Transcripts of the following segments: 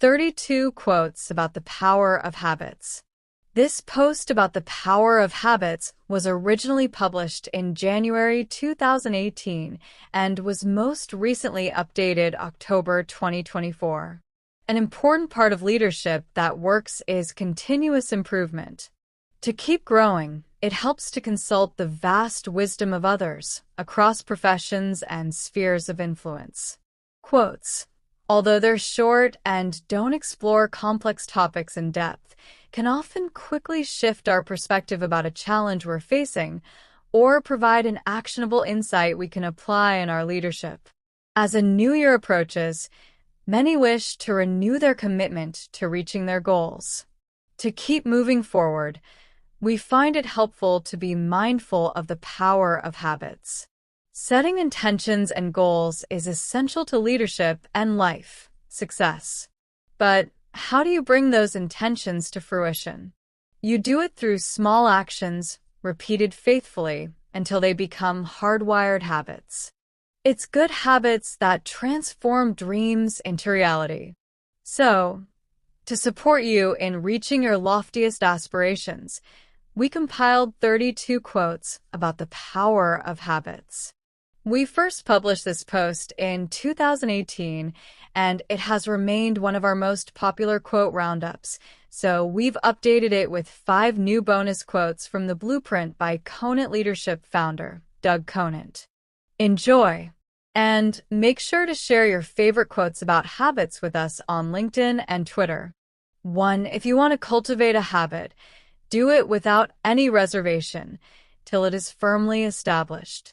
32 quotes about the power of habits. This post about the power of habits was originally published in January 2018 and was most recently updated October 2024. An important part of leadership that works is continuous improvement. To keep growing, it helps to consult the vast wisdom of others across professions and spheres of influence. Quotes, although they're short and don't explore complex topics in depth, can often quickly shift our perspective about a challenge we're facing or provide an actionable insight we can apply in our leadership. As a new year approaches, many wish to renew their commitment to reaching their goals. To keep moving forward, we find it helpful to be mindful of the power of habits. Setting intentions and goals is essential to leadership and life success. But how do you bring those intentions to fruition? You do it through small actions, repeated faithfully, until they become hardwired habits. It's good habits that transform dreams into reality. So, to support you in reaching your loftiest aspirations, we compiled 32 quotes about the power of habits. We first published this post in 2018, and it has remained one of our most popular quote roundups, so we've updated it with 5 new bonus quotes from the Blueprint by Conant Leadership founder, Doug Conant. Enjoy! And make sure to share your favorite quotes about habits with us on LinkedIn and Twitter. 1. If you want to cultivate a habit, do it without any reservation, till it is firmly established.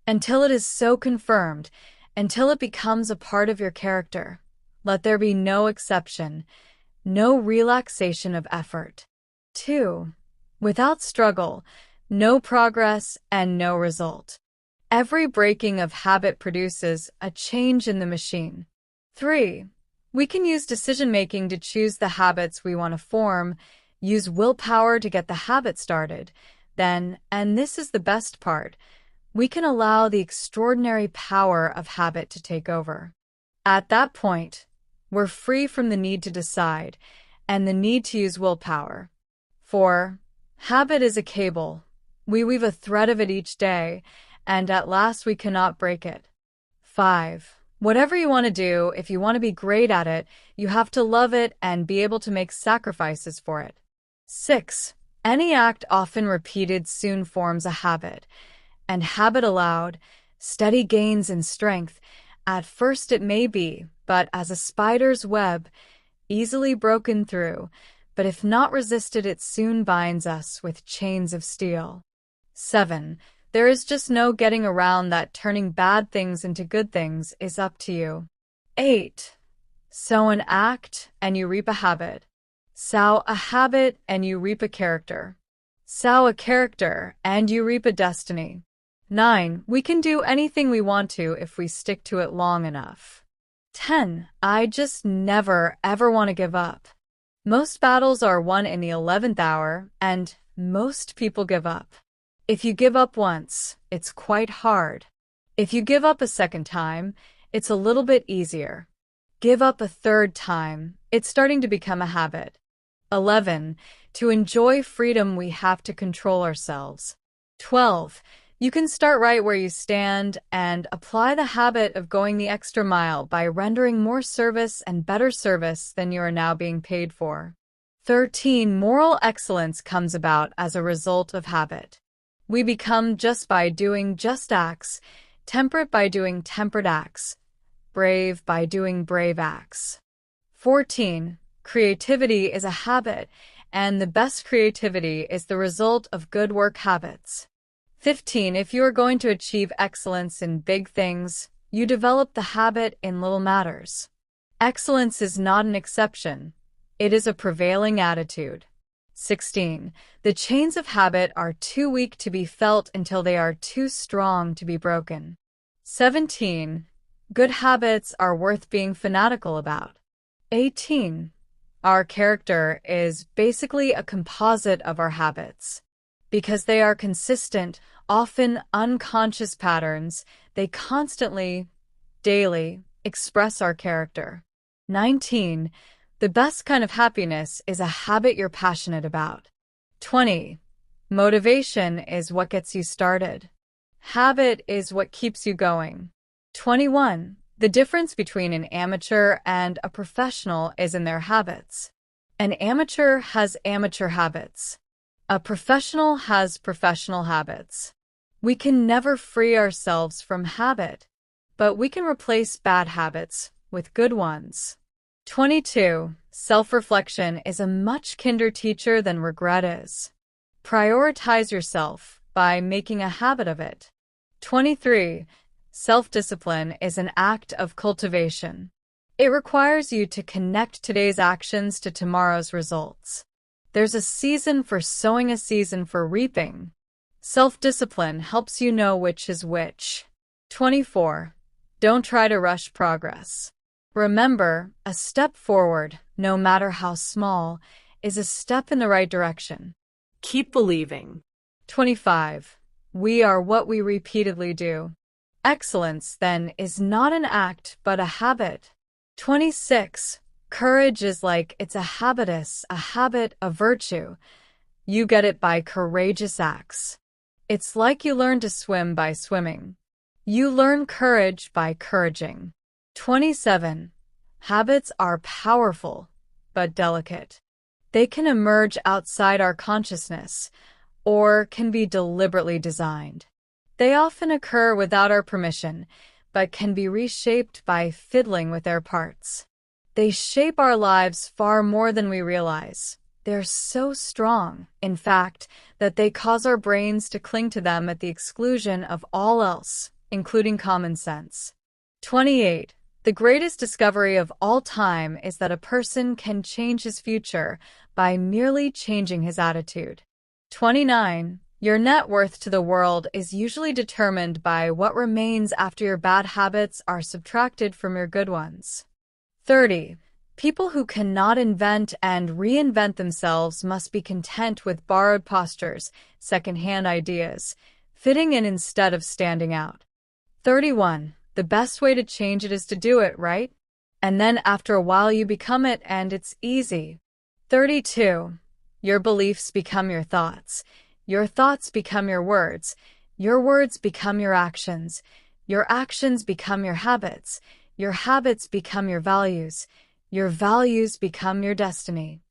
Until it is so confirmed, until it becomes a part of your character. Let there be no exception, no relaxation of effort. 2. Without struggle, no progress and no result. Every breaking of habit produces a change in the machine. 3. We can use decision-making to choose the habits we want to form, use willpower to get the habit started. Then, and this is the best part, we can allow the extraordinary power of habit to take over. At that point, we're free from the need to decide and the need to use willpower. 4. Habit is a cable. We weave a thread of it each day, and at last we cannot break it. 5. Whatever you want to do, if you want to be great at it, you have to love it and be able to make sacrifices for it. 6. Any act often repeated soon forms a habit. And habit allowed, steady gains in strength. At first it may be, but as a spider's web, easily broken through, but if not resisted it soon binds us with chains of steel. 7. There is just no getting around that turning bad things into good things is up to you. 8. Sow an act and you reap a habit. Sow a habit and you reap a character. Sow a character and you reap a destiny. 9. We can do anything we want to if we stick to it long enough. 10. I just never, ever want to give up. Most battles are won in the 11th hour, and most people give up. If you give up once, it's quite hard. If you give up a second time, it's a little bit easier. Give up a third time, it's starting to become a habit. 11. To enjoy freedom, we have to control ourselves. 12. You can start right where you stand and apply the habit of going the extra mile by rendering more service and better service than you are now being paid for. 13. Moral excellence comes about as a result of habit. We become just by doing just acts, temperate by doing temperate acts, brave by doing brave acts. 14. Creativity is a habit, and the best creativity is the result of good work habits. 15. If you are going to achieve excellence in big things, you develop the habit in little matters. Excellence is not an exception. It is a prevailing attitude. 16. The chains of habit are too weak to be felt until they are too strong to be broken. 17. Good habits are worth being fanatical about. 18. Our character is basically a composite of our habits. Because they are consistent, often unconscious patterns, they constantly, daily, express our character. 19. The best kind of happiness is a habit you're passionate about. 20. Motivation is what gets you started. Habit is what keeps you going. 21. The difference between an amateur and a professional is in their habits. An amateur has amateur habits. A professional has professional habits. We can never free ourselves from habit, but we can replace bad habits with good ones. 22. Self-reflection is a much kinder teacher than regret is. Prioritize yourself by making a habit of it. 23. Self-discipline is an act of cultivation. It requires you to connect today's actions to tomorrow's results. There's a season for sowing, a season for reaping. Self-discipline helps you know which is which. 24. Don't try to rush progress. Remember, a step forward, no matter how small, is a step in the right direction. Keep believing. 25. We are what we repeatedly do. Excellence, then, is not an act, but a habit. 26. Courage is like it's a habitus, a habit, a virtue. You get it by courageous acts. It's like you learn to swim by swimming. You learn courage by couraging. 27. Habits are powerful, but delicate. They can emerge outside our consciousness, or can be deliberately designed. They often occur without our permission, but can be reshaped by fiddling with their parts. They shape our lives far more than we realize. They're so strong, in fact, that they cause our brains to cling to them at the exclusion of all else, including common sense. 28. The greatest discovery of all time is that a person can change his future by merely changing his attitude. 29. Your net worth to the world is usually determined by what remains after your bad habits are subtracted from your good ones. 30. People who cannot invent and reinvent themselves must be content with borrowed postures, second-hand ideas, fitting in instead of standing out. 31. The best way to change it is to do it, right? And then after a while you become it and it's easy. 32. Your beliefs become your thoughts. Your thoughts become your words become your actions become your habits become your values become your destiny.